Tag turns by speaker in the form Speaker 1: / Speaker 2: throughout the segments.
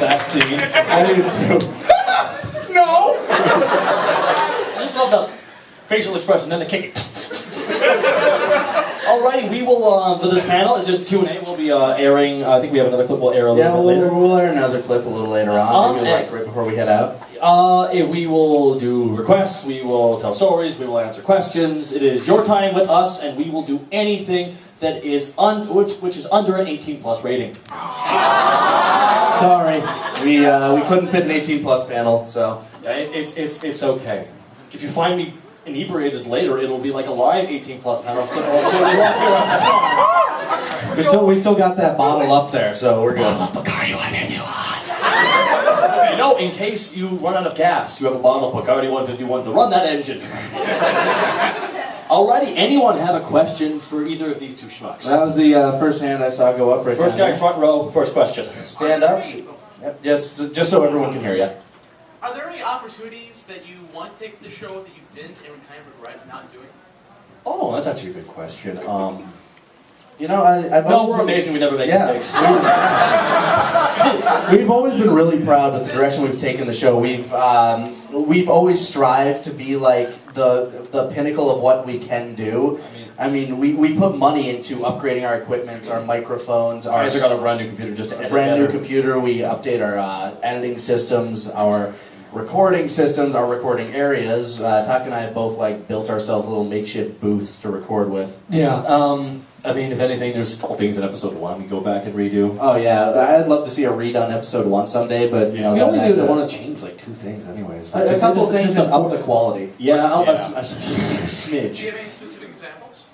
Speaker 1: that scene.
Speaker 2: I do too. No!
Speaker 1: I just love the facial expression, then the kicking. Alrighty, we will, for this panel, it's just Q&A, we'll be airing, I think we have another clip we'll air a little bit later.
Speaker 2: Yeah, we'll air another clip a little later on, maybe like right before we head out.
Speaker 1: We will do requests, we will tell stories, we will answer questions. It is your time with us, and we will do anything that is which is under an 18+ rating.
Speaker 2: Sorry, we couldn't fit an 18+ panel, so.
Speaker 1: Yeah, it's okay. If you find me inebriated later, it'll be like a live 18+ panel, so
Speaker 2: we still got that bottle up there, so we're good.
Speaker 1: Bacardi 151. You know, in case you run out of gas, you have a bottle of Bacardi 151 to run that engine. Alrighty, anyone have a question for either of these two schmucks?
Speaker 2: That was the first hand I saw go up right
Speaker 1: First guy, front row, first question.
Speaker 2: Stand up. Yep, just so everyone can hear you.
Speaker 3: Are there any opportunities that you want to take to the show that you didn't and kind of regret not doing?
Speaker 1: Oh, that's actually a good question.
Speaker 2: You know, I've
Speaker 1: no, we're amazing. We never make mistakes.
Speaker 2: We've always been really proud of the direction we've taken the show. We've always strived to be like the pinnacle of what we can do. I mean, we put money into upgrading our equipment, our microphones. Our
Speaker 1: guys got a brand new computer just to edit.
Speaker 2: New computer. We update our editing systems, our recording systems, our recording areas. Tak and I have both built ourselves little makeshift booths to record with.
Speaker 1: Yeah. I mean, if anything, there's a couple things in episode 1 we go back and redo.
Speaker 2: Oh yeah, I'd love to see a redone episode 1 someday, but you know,
Speaker 1: we only want to change like 2 things, anyways.
Speaker 2: A couple things to up the quality.
Speaker 1: Yeah, a
Speaker 3: Do
Speaker 1: smidge.
Speaker 3: you have any specific examples?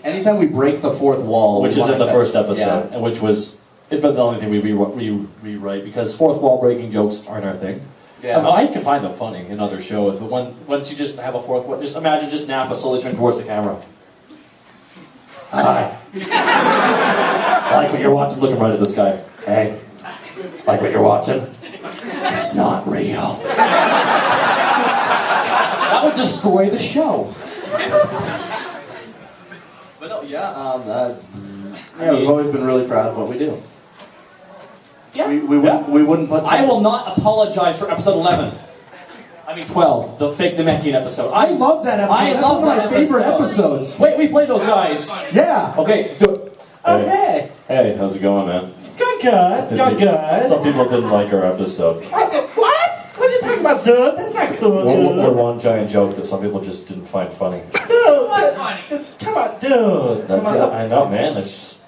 Speaker 2: Anytime we break the fourth wall,
Speaker 1: which is in the first episode, and which was it's been the only thing we rewrite because fourth wall breaking jokes aren't our thing.
Speaker 2: Yeah.
Speaker 1: I can find them funny in other shows, but once you just have a fourth wall, just imagine just Napa slowly turning towards the camera. Hi. I like what you're watching. Looking right at this guy. Hey. Like what you're watching? It's not real. That would destroy the show. But no,
Speaker 2: we've always been really proud of what we do.
Speaker 1: Yeah.
Speaker 2: We wouldn't put.
Speaker 1: I will not apologize for episode 11. I mean 12, the fake Namekian episode.
Speaker 2: I love that episode.
Speaker 1: That's one of my
Speaker 2: favorite episodes.
Speaker 1: Wait, we played those guys.
Speaker 2: Yeah.
Speaker 1: Okay, let's do it.
Speaker 4: Oh, hey. Hey, how's it going, man? Good. Some people didn't like our episode.
Speaker 5: What? What are you talking about, dude? That's not cool, dude.
Speaker 4: We're one giant joke that some people just didn't find funny.
Speaker 5: Dude, what's funny? Just come on, dude.
Speaker 4: I know, man. It's just...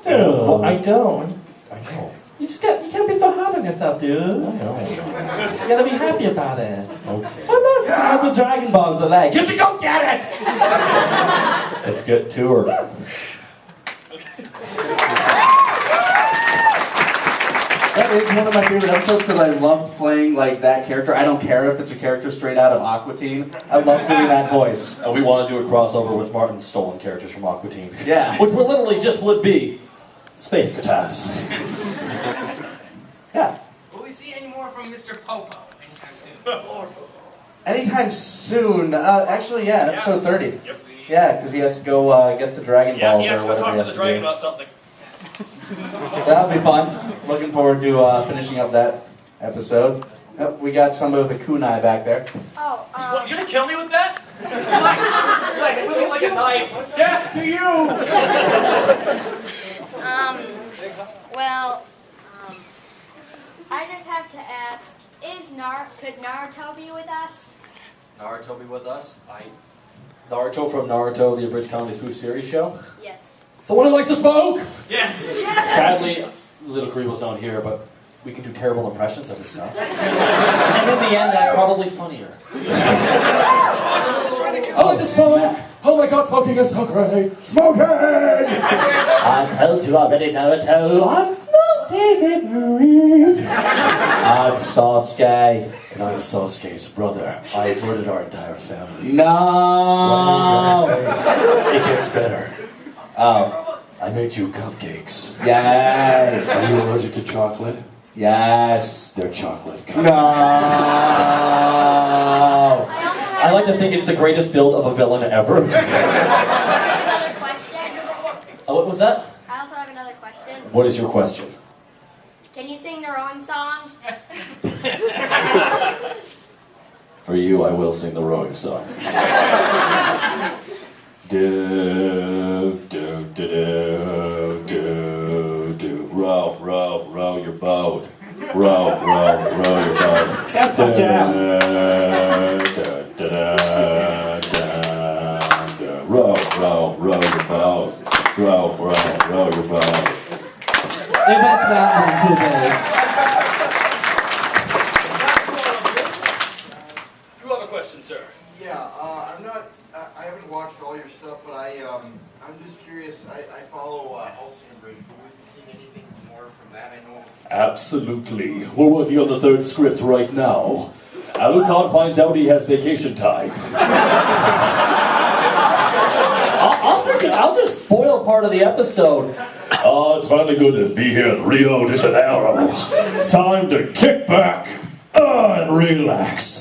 Speaker 5: Dude. I don't.
Speaker 4: I know.
Speaker 5: You can't be so hard on yourself, dude.
Speaker 4: I know.
Speaker 5: You gotta be happy about it.
Speaker 4: Okay.
Speaker 5: Oh look, it's another Dragon Balls are like, you should go get it!
Speaker 4: Let's get to her.
Speaker 2: That is one of my favorite episodes because I love playing that character. I don't care if it's a character straight out of Aqua Teen. I love doing that voice.
Speaker 1: And we want to do a crossover with Martin's stolen characters from Aqua Teen.
Speaker 2: Yeah.
Speaker 1: Which would literally just would be space catastrophe.
Speaker 2: Yeah.
Speaker 6: Will we see any more from Mr. Popo
Speaker 2: Anytime
Speaker 6: anytime soon?
Speaker 2: soon. Actually, yeah, in episode 30.
Speaker 1: Yep.
Speaker 2: Yeah, because he has to go get the Dragon Balls or whatever he has to do.
Speaker 1: about something.
Speaker 2: So that'll be fun. Looking forward to finishing up that episode. Yep, we got some of the kunai back there.
Speaker 6: Oh,
Speaker 1: What, you're gonna kill me with that? Like swinging like a knife. Death to you!
Speaker 7: I just have to ask, could Naruto be with us?
Speaker 1: Naruto be with us? Naruto from Naruto, the Abridged Comedy Spoof Series show?
Speaker 7: Yes.
Speaker 1: The one who likes to smoke?
Speaker 6: Yes!
Speaker 1: Sadly, Little Kribo's not here, but we can do terrible impressions of his stuff. And in the end, that's probably funnier. I like to smoke! Oh my god, smoking is so great! Smoking! I told you already, Naruto, I'm not David Reed. I'm Sasuke. And I'm Sasuke's brother. I murdered our entire family.
Speaker 2: No!
Speaker 1: It gets better. I made you cupcakes.
Speaker 2: Yay!
Speaker 1: Are you allergic to chocolate?
Speaker 2: Yes.
Speaker 1: They're chocolate cupcakes.
Speaker 2: No!
Speaker 1: I like to think it's the greatest build of a villain ever.
Speaker 7: Another question.
Speaker 1: What was that?
Speaker 7: I also have another question.
Speaker 1: What is your question?
Speaker 7: Can you sing the rowing song?
Speaker 1: For you, I will sing the rowing song. Do, do, do, do, do, do. Row, row, row your boat. Row, row, row your boat.
Speaker 5: That's my jam.
Speaker 1: Row, row, row your boat. Row, row, row your boat.
Speaker 5: They bet that in 2 days.
Speaker 3: You have a question, sir.
Speaker 8: Yeah, I haven't watched all your stuff, but I'm just curious. I follow Halcyon Bridge. Will we be seeing anything more from that? I know.
Speaker 1: Absolutely. We're working on the 3rd script right now. Alucard finds out he has vacation time. I'll just spoil part of the episode. Oh, it's finally good to be here in Rio de Janeiro. Time to kick back and relax.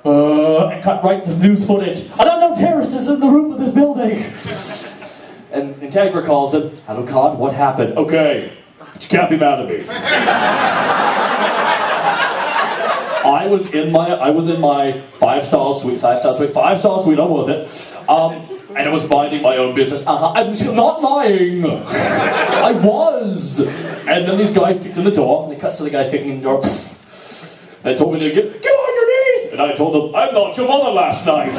Speaker 1: And cut right to news footage. An unknown terrorist is in the roof of this building. And Integra calls him. Alucard, what happened? Okay, but you can't be mad at me. I was in my 5-star suite, I'm with it. And I was minding my own business. I'm not lying. I was. And then these guys kicked in the door, and they cut to the guys kicking in the door. They told me to get on your knees. And I told them, I'm not your mother last night.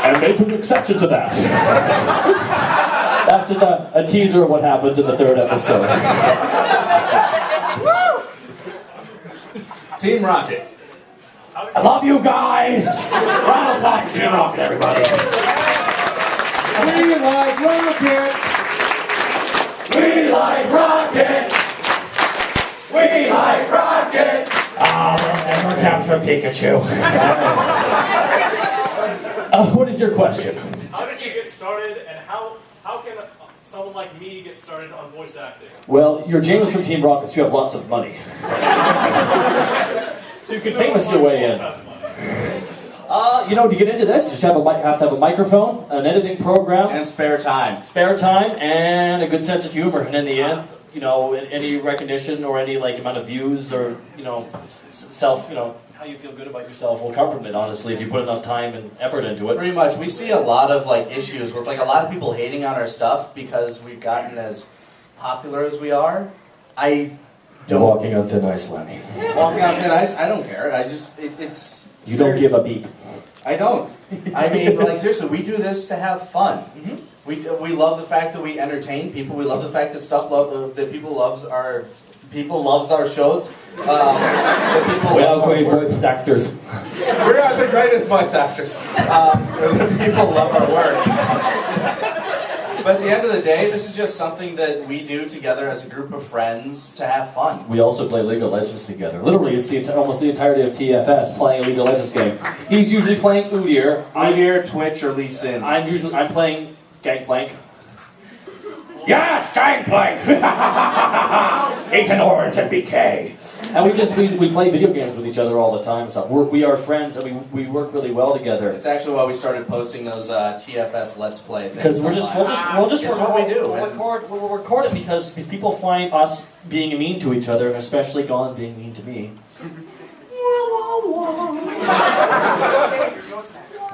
Speaker 1: And they took exception to that. That's just a teaser of what happens in the 3rd episode.
Speaker 2: Team Rocket.
Speaker 1: I love you guys! Round of applause for Team Rocket, everybody.
Speaker 8: We like rocket.
Speaker 1: We like rocket! We like rocket! Ah, we'll never capture Pikachu. What is your question?
Speaker 4: How did you get started, and how can someone like me get started on voice acting?
Speaker 1: Well, you're James from Team Rocket, so you have lots of money. So you can famous your way in. To get into this, you just have to have a microphone, an editing program,
Speaker 2: And spare time.
Speaker 1: and a good sense of humor. And in the end, any recognition or any amount of views or how you feel good about yourself will come from it. Honestly, if you put enough time and effort into it.
Speaker 2: Pretty much. We see a lot of issues with a lot of people hating on our stuff because we've gotten as popular as we are. I
Speaker 1: You're walking on thin ice, Lenny.
Speaker 2: walking on thin ice. I don't care. I just it's.
Speaker 1: You don't give a beat.
Speaker 2: I don't. I mean, seriously, we do this to have fun.
Speaker 1: Mm-hmm.
Speaker 2: We love the fact that we entertain people. We love the fact that that people loves our shows.
Speaker 1: We are great voice actors.
Speaker 2: We are the greatest voice actors. People love our work. But at the end of the day, this is just something that we do together as a group of friends to have fun.
Speaker 1: We also play League of Legends together. Literally, it's almost the entirety of TFS playing a League of Legends game. He's usually playing Udyr.
Speaker 2: Udyr, Twitch, or Lee Sin.
Speaker 1: I'm playing Gangplank. Yes, Gangplank! It's an orange and BK. And we play video games with each other all the time. So we are friends, and we work really well together.
Speaker 2: It's actually why we started posting those TFS Let's Play things.
Speaker 1: Because we'll just
Speaker 2: It's what we do.
Speaker 1: We'll record it because if people find us being mean to each other, and especially Gone being mean to me.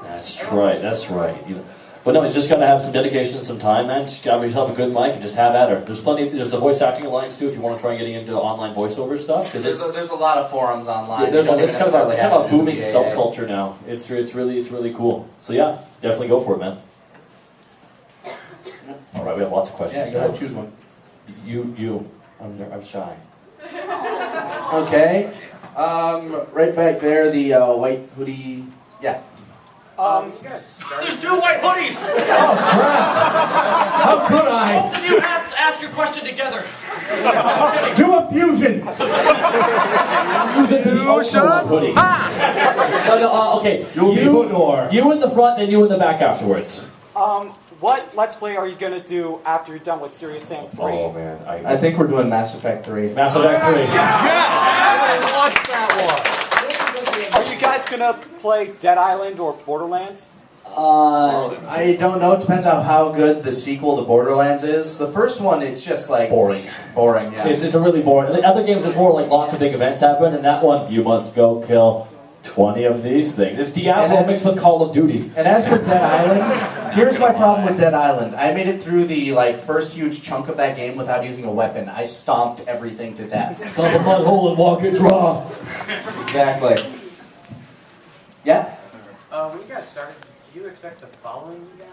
Speaker 1: That's right. But no, it's just got to have some dedication and some time, man. Just got yourself a good mic and just have at her. There's a voice acting alliance too if you want to try getting into online voiceover stuff. Because
Speaker 2: there's a lot of forums online.
Speaker 1: It's kind of a booming subculture now. It's really cool. So yeah, definitely go for it, man. All right, we have lots of questions.
Speaker 2: Yeah, go ahead, choose one.
Speaker 1: You. I'm shy.
Speaker 2: Okay. Right back there, the white hoodie. Yeah.
Speaker 3: There's 2 white hoodies!
Speaker 2: Oh, crap! How could I?
Speaker 3: Both of you ask your question together.
Speaker 2: Do a fusion!
Speaker 1: Hoodie. Okay.
Speaker 2: You'll be Hodor.
Speaker 1: You in the front, then you in the back afterwards.
Speaker 6: What Let's Play are you going to do after you're done with Serious Sam 3?
Speaker 1: Oh, man.
Speaker 2: I think we're doing Mass Effect 3.
Speaker 1: Mass Effect 3.
Speaker 6: I watched that one. Are you guys going to play Dead Island or Borderlands?
Speaker 2: I don't know. It depends on how good the sequel to Borderlands is. The first one, it's just like
Speaker 1: Boring.
Speaker 2: Boring, yeah.
Speaker 1: It's a really boring. The other games, it's more like lots of big events happen, and that one, you must go kill 20 of these things. It's Diablo mixed with Call of Duty.
Speaker 2: And as for Dead Island, here's my problem with Dead Island. I made it through the first huge chunk of that game without using a weapon. I stomped everything to death.
Speaker 1: Stomp a mud hole and walk it dry.
Speaker 2: Exactly. Yeah.
Speaker 6: When you guys started, do you expect the following you guys?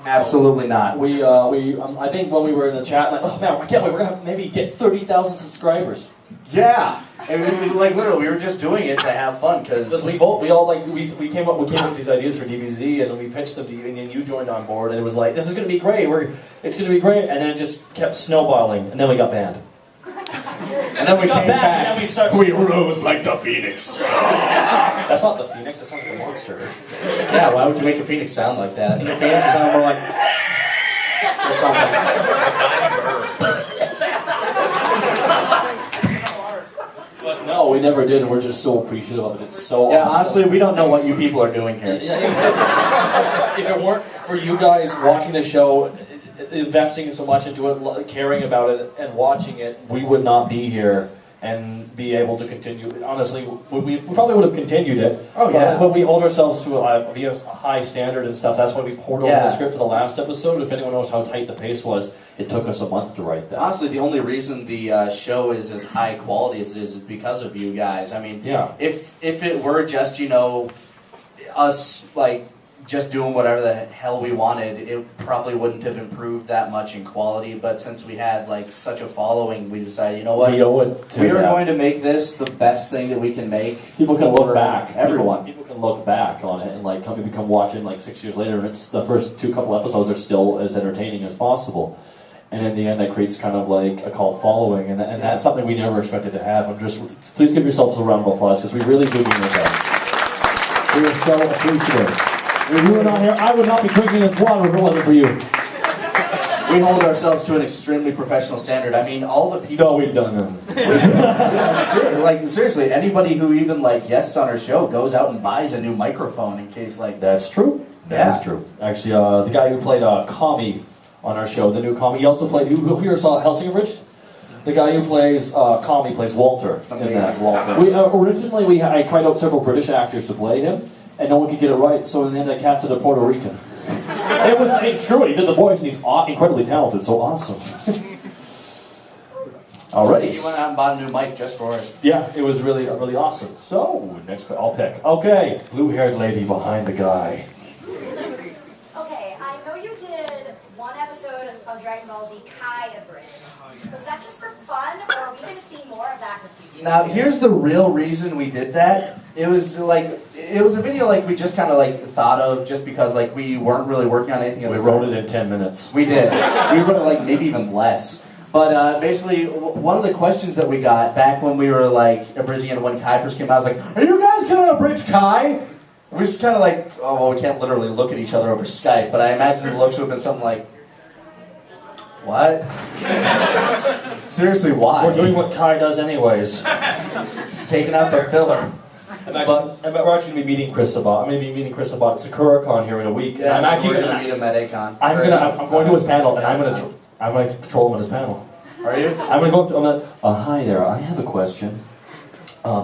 Speaker 2: Absolutely not.
Speaker 1: I think when we were in the chat, like, oh man, I can't wait. We're gonna maybe get 30,000 subscribers.
Speaker 2: Yeah. And literally, we were just doing it to have fun because
Speaker 1: We came up with these ideas for DBZ, and then we pitched them to you, and then you joined on board, and it was like, this is gonna be great. It's gonna be great, and then it just kept snowballing, and then we got banned.
Speaker 2: And then we came back.
Speaker 1: And then we started.
Speaker 4: We rose like the phoenix.
Speaker 1: That's not the phoenix. That sounds like a monster.
Speaker 2: Yeah, why would you make a phoenix sound like that? I think a phoenix would sound more like or something.
Speaker 1: But no, we never did, and we're just so appreciative of it. It's so
Speaker 2: Yeah,
Speaker 1: awesome.
Speaker 2: honestly, we don't know what you people are doing here.
Speaker 1: If it weren't for you guys watching the show, investing so much into it, caring about it, and watching it, we would not be here and be able to continue. Honestly, we probably would have continued it.
Speaker 2: Oh, yeah.
Speaker 1: But we hold ourselves to a high standard and stuff. That's why we poured over the script for the last episode. If anyone knows how tight the pace was, it took us a month to write that.
Speaker 2: Honestly, the only reason the show is as high quality as it is because of you guys. I mean, if it were just, us, just doing whatever the hell we wanted, it probably wouldn't have improved that much in quality. But since we had such a following, we decided, you know what?
Speaker 1: We owe it to
Speaker 2: we are going to make this the best thing that we can make.
Speaker 1: People can look back.
Speaker 2: Everyone.
Speaker 1: People can look back on it and come watching 6 years later, and it's the first couple episodes are still as entertaining as possible. And in the end, that creates kind of like a cult following, and that's something we never expected to have. Please give yourselves a round of applause because we really do mean it. We are so appreciative. If you were not here, I would not be drinking this water if it wasn't for you.
Speaker 2: We hold ourselves to an extremely professional standard. I mean, all the people...
Speaker 1: No, we've done them.
Speaker 2: Seriously, anybody who even, guests on our show goes out and buys a new microphone in case,
Speaker 1: That's true. That is true. Actually, the guy who played Kami on our show, the new Kami, he also played... Who here saw Helsing Bridge? The guy who plays Kami plays Walter.
Speaker 2: Amazing, Walter.
Speaker 1: Originally, I tried out several British actors to play him, and no one could get it right, so in the end I casted a Puerto Rican. It's true, he did the voice, and he's incredibly talented, so awesome. Alrighty.
Speaker 2: He went out and bought a new mic just for it.
Speaker 1: Yeah, it was really awesome. So, next, I'll pick. Okay, blue-haired lady behind the guy.
Speaker 9: Okay, I know you did one episode of Dragon Ball Z Kai Abridged. Was that just for fun, or are we going to see more of that in the future?
Speaker 2: Now, here's the real reason we did that. It was a video we just kind of thought of just because we weren't really working on anything.
Speaker 1: We wrote it in 10 minutes.
Speaker 2: We did. We wrote it maybe even less. But basically, one of the questions that we got back when we were abridging it when Kai first came out, I was like, "Are you guys gonna abridge Kai?" And we just kind of oh well, we can't literally look at each other over Skype, but I imagine the looks would have been something like, "What?" Seriously, why?
Speaker 1: We're doing what Kai does anyways.
Speaker 2: Taking out the filler.
Speaker 1: We're actually going to be meeting Chris Sabat. I'm going to be meeting Chris Sabat at SakuraCon here in a week.
Speaker 2: Yeah,
Speaker 1: I'm actually
Speaker 2: going to meet him at A-Con.
Speaker 1: I'm going to his panel, and I'm going to control him at his panel.
Speaker 2: Are you?
Speaker 1: I'm going to go up to him hi there, I have a question.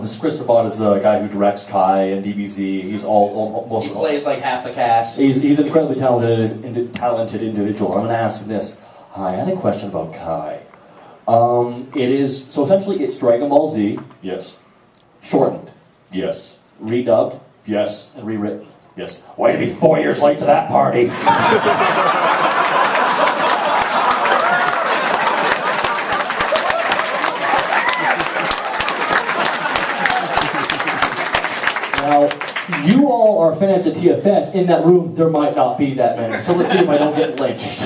Speaker 1: This Chris Sabat is the guy who directs Kai and DBZ. He's almost...
Speaker 2: He plays half the cast.
Speaker 1: He's an incredibly talented individual. I'm going to ask him this. Hi, I had a question about Kai. Essentially it's Dragon Ball Z, yes. Shortened, yes. Redubbed, yes. And rewritten, yes. Way to be 4 years late to that party. Now, you all are fans of TFS. In that room, there might not be that many. So let's see if I don't get lynched.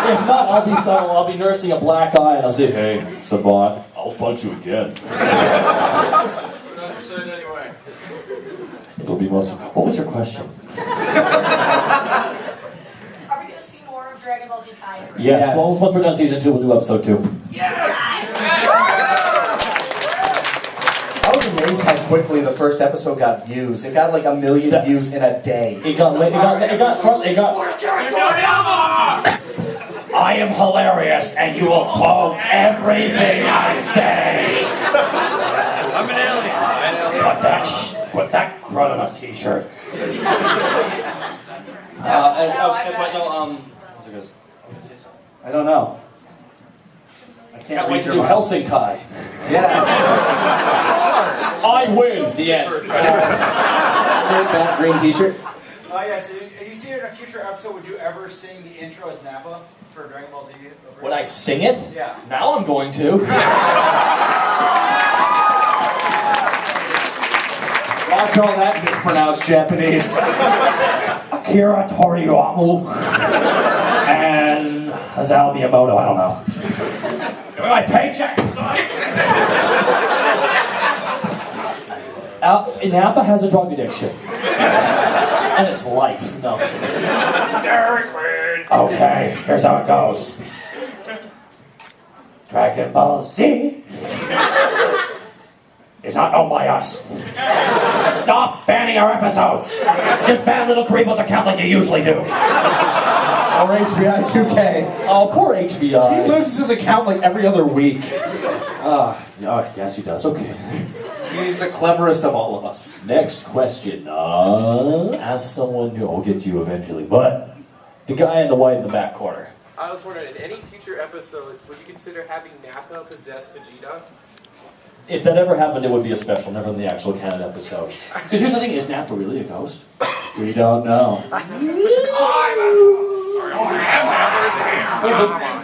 Speaker 1: If not, I'll be subtle. I'll be nursing a black eye, and I'll say, "Hey, Sabat, I'll punch you again."
Speaker 8: Anyway.
Speaker 1: It'll be most. What was your question?
Speaker 9: Are we going to see more of Dragon Ball Z Kai Abridged?
Speaker 1: Yes. Well, once we're done season 2, we'll do episode 2.
Speaker 2: I was amazed how quickly the first episode got views. It got like 1 million views in a day.
Speaker 1: I am hilarious, and you will quote everything I say.
Speaker 3: I'm an alien.
Speaker 1: Put that crud on a t-shirt.
Speaker 2: I don't know. I
Speaker 1: Can't wait to do Helsinki.
Speaker 2: Yeah.
Speaker 1: I win. The end.
Speaker 2: That green t-shirt.
Speaker 10: Oh yeah, so you see in a future episode, would you ever sing the intro as Nappa for Dragon Ball Z?
Speaker 1: Would I sing it?
Speaker 10: Yeah.
Speaker 1: Now I'm going to.
Speaker 2: Watch all that mispronounced Japanese.
Speaker 1: Akira Toriyama and Hazal Miyamoto, I don't know. Give me my paycheck, son! Nappa has a drug addiction. And it's life. No. Okay, here's how it goes. Dragon Ball Z is not owned by us. Stop banning our episodes. Just ban Little Creeples account like you usually do.
Speaker 2: Or HBI 2K.
Speaker 1: Oh, poor HBI.
Speaker 2: He loses his account like every other week.
Speaker 1: Yes, he does. Okay.
Speaker 2: He's the cleverest of all of us.
Speaker 1: Next question. Ask someone who will get to you eventually. But the guy in the white in the back corner.
Speaker 11: I was wondering, in any future episodes, would you consider having Nappa possess Vegeta?
Speaker 1: If that ever happened, it would be a special, never in the actual canon episode. Because here's the thing, is Nappa really a ghost? We don't know.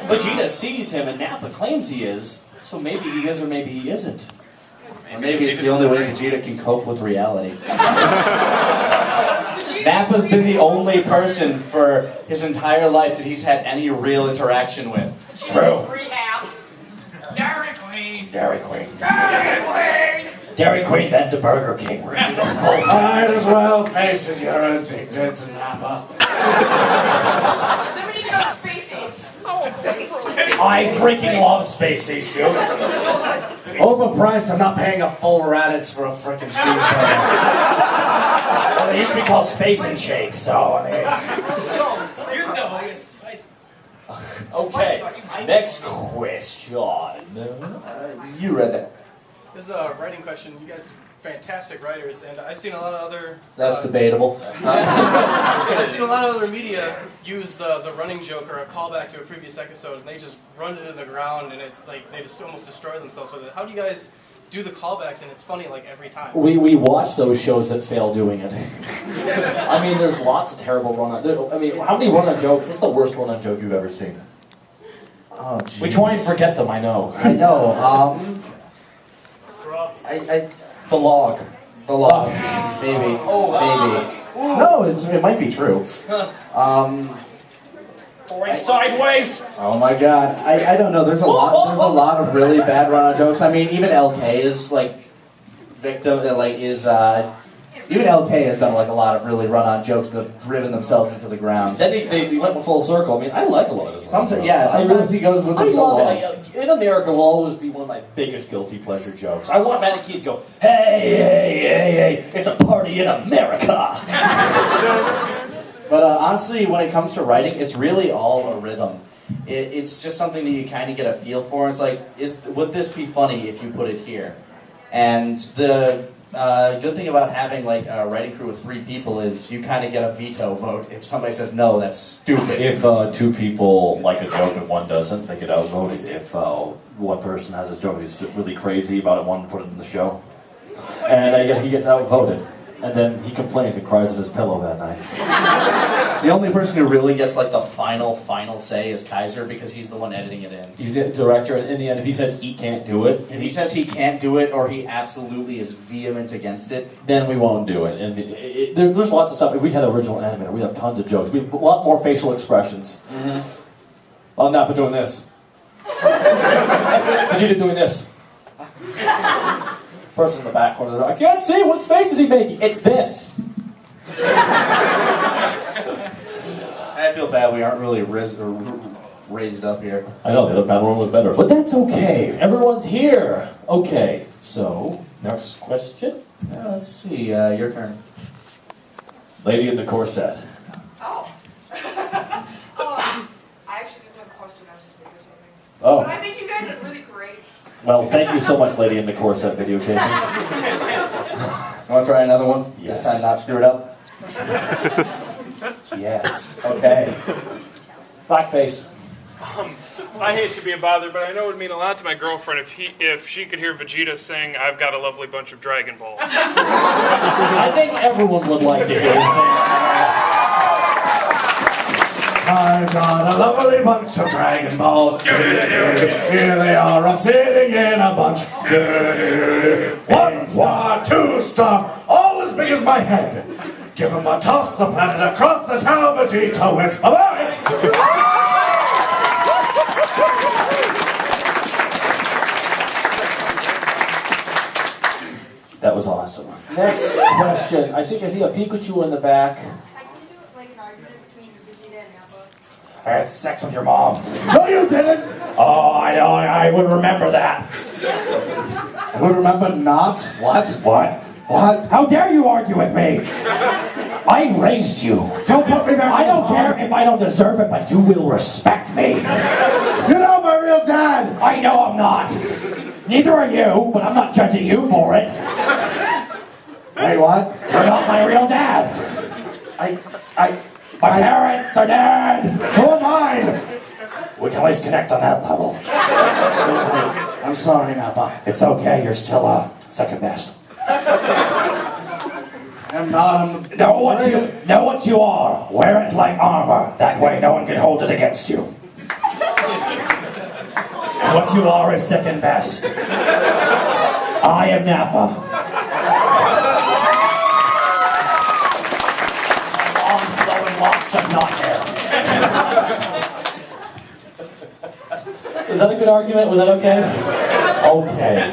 Speaker 1: Vegeta sees him and Nappa claims he is, so maybe he is or maybe he isn't.
Speaker 2: Or maybe it's the only way Vegeta can cope with reality. Nappa's been the only person for his entire life that he's had any real interaction with.
Speaker 1: It's true.
Speaker 11: Dairy Queen!
Speaker 1: Dairy Queen. Dairy Queen! Dairy Queen, then to Burger King. We're eating a full
Speaker 2: Might as well face it, you're addicted to Nappa.
Speaker 9: Then we need to go to Spaces.
Speaker 1: I freaking love Space Age, dude.
Speaker 2: Overpriced, I'm not paying a full raditz for a frickin' cheeseburger.
Speaker 1: Well, they used to be called Space and Shake, so I mean. Okay, next question.
Speaker 2: You read that.
Speaker 11: This is a writing question. You guys are fantastic writers, and I've seen a lot of other...
Speaker 2: That's debatable.
Speaker 11: I've seen a lot of other media use the running joke or a callback to a previous episode, and they just run it into the ground, and they just almost destroy themselves with it. How do you guys do the callbacks, and it's funny like every time?
Speaker 1: We watch those shows that fail doing it. I mean, there's lots of terrible run-on... I mean, how many run-on jokes? What's the worst run-on joke you've ever seen?
Speaker 2: Oh, geez.
Speaker 1: We try and forget them, I know.
Speaker 2: I know,
Speaker 1: The log.
Speaker 2: The log. Maybe. Maybe. No, it might be true.
Speaker 1: Going sideways.
Speaker 2: Oh my god. I don't know, there's a lot of really bad run-on jokes. I mean, even LK is like victim even LK has done like a lot of really run-on jokes that have driven themselves into the ground.
Speaker 1: Then they went full circle. I mean, I like a lot of this.
Speaker 2: Sometimes he goes with it so long.
Speaker 1: In America will always be one of my biggest guilty pleasure jokes. I want Matt and Keith to go, hey, it's a party in America.
Speaker 2: But honestly, when it comes to writing, it's really all a rhythm. It's just something that you kind of get a feel for. It's like, would this be funny if you put it here? And the good thing about having like a writing crew with 3 people is you kind of get a veto vote. If somebody says no, that's stupid.
Speaker 4: If 2 people like a joke and one doesn't, they get outvoted. If one person has his joke who's really crazy about it, one put it in the show, and he gets outvoted, and then he complains and cries in his pillow that night.
Speaker 2: The only person who really gets like the final say is Kaiser because he's the one editing it in.
Speaker 1: He's the director, and in the end, if he says he can't do it,
Speaker 2: if he says he can't do it or he absolutely is vehement against it,
Speaker 1: then we won't do it. And there's lots of stuff. If we had an original animator, we have tons of jokes. We have a lot more facial expressions. Mm-hmm. I'm not doing this. Vegeta doing this. Person in the back corner, I can't see, what face is he making? It's this.
Speaker 2: I feel bad we aren't really raised up here.
Speaker 1: I know, the other panel one was better. But that's okay. Everyone's here. Okay, so, next question.
Speaker 2: Let's see, your turn.
Speaker 4: Lady in the corset.
Speaker 12: Oh. I actually didn't have a question. I was just videotaping.
Speaker 4: Oh.
Speaker 12: But I think you guys are really great.
Speaker 4: Well, thank you so much, Lady in the corset videotaping.
Speaker 2: You want to try another one?
Speaker 4: Yes.
Speaker 2: This time not screw it up?
Speaker 4: Yes.
Speaker 2: Okay.
Speaker 4: Blackface.
Speaker 13: I hate to be a bother, but I know it would mean a lot to my girlfriend if she could hear Vegeta sing "I've Got a Lovely Bunch of Dragon Balls."
Speaker 4: I think everyone would like to hear him sing.
Speaker 5: I've got a lovely bunch of Dragon Balls. Here they are, all sitting in a bunch. 1 star, 2 star, all as big as my head. Give them a toss, the planet across the town, Vegeta wins. Bye-bye!
Speaker 4: That was awesome. Next question. I see a Pikachu in the back.
Speaker 12: Can you do like an argument between Vegeta and Nappa?
Speaker 5: I had sex with your mom. No, you didn't. Oh, I know. I would remember that. I would remember not. What? What? How dare you argue with me? I raised you. Don't put me back. I don't care if I don't deserve it, but you will respect me. You're not my real dad. I know I'm not. Neither are you, but I'm not judging you for it. Wait, what? You're not my real dad. My parents are dead. So am I. We can always connect on that level. I'm sorry, Nappa. It's okay. You're still second best. I'm not. Know what you are. Wear it like armor. That way, no one can hold it against you. What you are is second best. I am Nappa. Long flowing locks of not hair.
Speaker 4: Is that a good argument? Was that okay? Okay.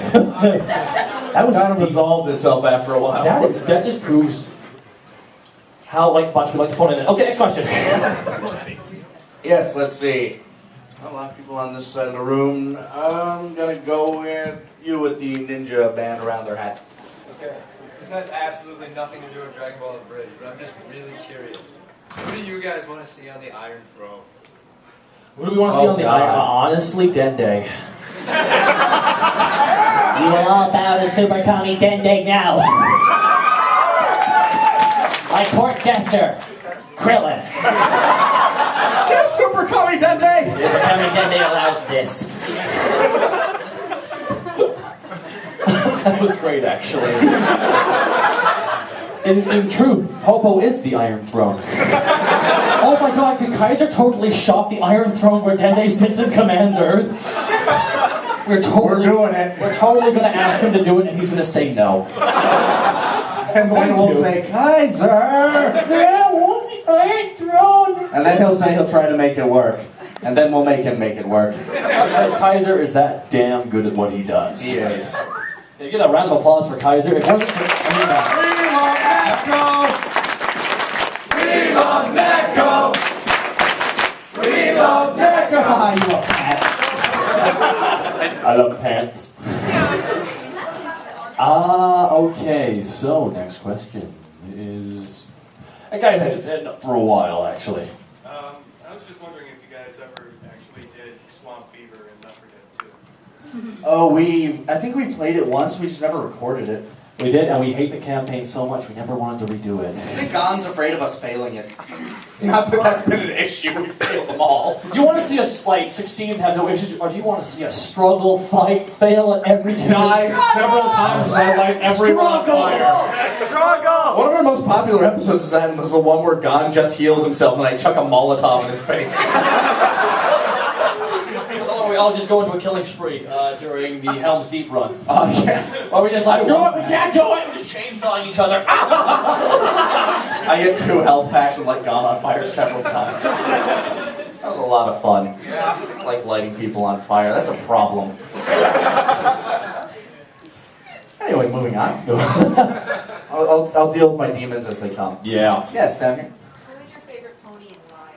Speaker 4: That was
Speaker 2: kind of resolved itself after a while.
Speaker 4: That just proves how much we like to phone it in. Okay, next question.
Speaker 2: Yes, let's see. A lot of people on this side of the room. I'm gonna go with you with the ninja band around their hat.
Speaker 10: Okay. This has absolutely nothing to do with Dragon Ball The Bridge, but I'm just really curious. Who do you guys want to see on the Iron Throne?
Speaker 4: What do we want to see on the Iron? Honestly, Dende.
Speaker 1: You will all bow to Super Kami Dende now. My court jester, Krillin.
Speaker 2: Just Super Kami Dende!
Speaker 1: Super Kami Dende allows this.
Speaker 4: That was great, actually. In truth, Popo is the Iron Throne. Oh my god, could Kaiser totally shop the Iron Throne where Dende sits and commands Earth? We're doing it. We're totally going to ask him to do it, and he's going to say no.
Speaker 2: And then we'll say, Kaiser!
Speaker 5: I want the Iron Throne!
Speaker 2: And then he'll say he'll try to make it work. And then we'll make him make it work.
Speaker 4: Because Kaiser is that damn good at what he does.
Speaker 2: He is.
Speaker 4: Can you get a round of applause for Kaiser? It wasn't for
Speaker 5: We love Neko! We love Neko!
Speaker 2: I love pants.
Speaker 4: I love pants. Okay, so next question is... That guy's had his head up for a while, actually.
Speaker 13: I was just wondering if you guys ever actually did Swamp Fever and Left 4 Dead 2.
Speaker 2: Oh, I think we played it once, we just never recorded it.
Speaker 4: We did, and we hate the campaign so much we never wanted to redo it.
Speaker 2: I think Gon's afraid of us failing it. Not that that's been an issue, we failed them all.
Speaker 4: Do you want to see us succeed and have no issues, or do you want to see us struggle, fight, fail at every game?
Speaker 2: Die several times as I light everyone on fire.
Speaker 10: Struggle!
Speaker 2: One of our most popular episodes is that, and this is the one where Gon just heals himself and I chuck a Molotov in his face.
Speaker 4: We all just go into a killing spree during the Helm's Deep run.
Speaker 2: Oh, yeah.
Speaker 4: Or we just like, screw it, we can't do it! We're just chainsawing each other.
Speaker 2: I get 2 health packs and light Gon on fire several times. That was a lot of fun.
Speaker 10: Yeah.
Speaker 2: I like lighting people on fire. That's a problem. Anyway, moving on. I'll deal with my demons as they come.
Speaker 4: Yeah.
Speaker 2: Yes, down here.
Speaker 12: Who is your favorite pony and why?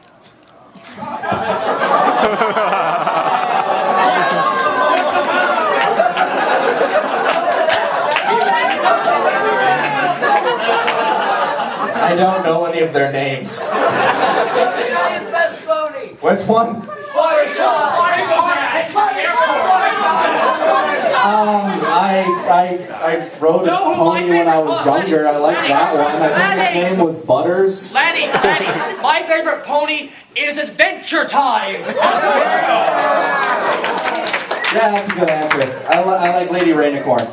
Speaker 2: I don't know any of their names.
Speaker 14: Australia's best pony.
Speaker 2: Which one? I rode a pony when I was younger. I liked that one. I think his name was Butters.
Speaker 14: Laddie, my favorite pony is Adventure Time.
Speaker 2: Yeah, that's a good answer. I like Lady Rainicorn.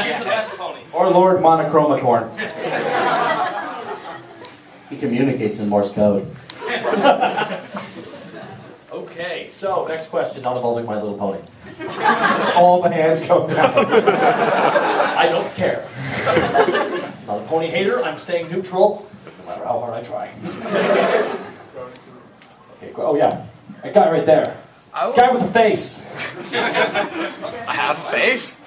Speaker 14: She's the best pony.
Speaker 2: Or Lord Monochromacorn. He communicates in Morse code.
Speaker 4: Okay, so next question, not involving My Little Pony.
Speaker 2: All the hands go down.
Speaker 4: I don't care. Not a pony hater, I'm staying neutral, no matter how hard I try. Okay, oh yeah, that guy right there. Guy with a face.
Speaker 10: I have a face?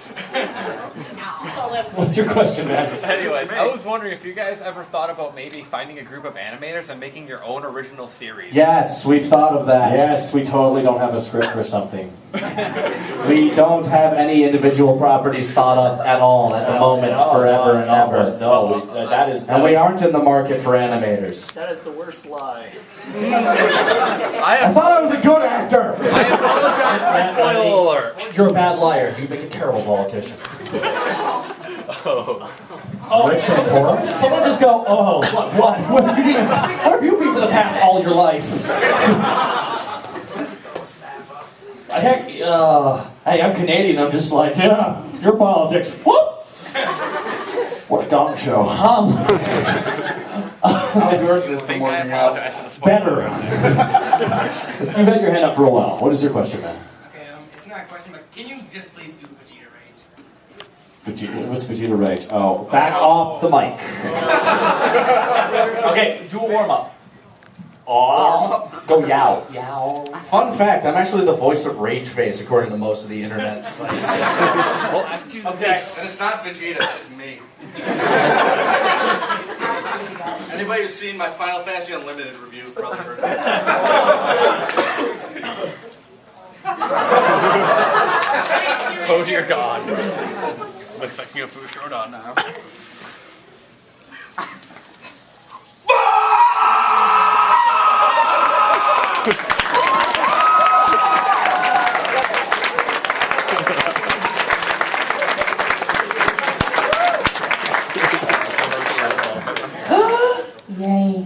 Speaker 4: What's your question, man?
Speaker 10: Anyways, I was wondering if you guys ever thought about maybe finding a group of animators and making your own original series.
Speaker 2: Yes, we've thought of that.
Speaker 4: Yes, we totally don't have a script for something.
Speaker 2: We don't have any individual properties thought up at all at the moment, forever and ever.
Speaker 4: No, that is...
Speaker 2: And we aren't in the market for animators.
Speaker 14: That is the worst lie.
Speaker 2: I thought I was a good actor!
Speaker 10: I apologize for spoiler alert.
Speaker 4: You're a bad liar. You make a terrible politician. Someone just go, oh, what? What have you been for the past all your life? Heck, hey, I'm Canadian. I'm just like, yeah, your politics. Whoop! What a gong show. Better. You've had your hand up for a while. What is your question, man?
Speaker 14: Okay, it's not a question, but can you just please do Vegeta Rage?
Speaker 4: What's Vegeta Rage? Oh, back off the mic. Okay, do a warm-up. Oh, go yow. Yow.
Speaker 2: Fun fact, I'm actually the voice of Rage Face, according to most of the internet sites.
Speaker 3: Okay, and it's not Vegeta, it's just me. Anybody who's seen my Final Fantasy Unlimited review probably heard of it.
Speaker 10: Oh dear God. I'm expecting a food showdown now.
Speaker 4: Yay.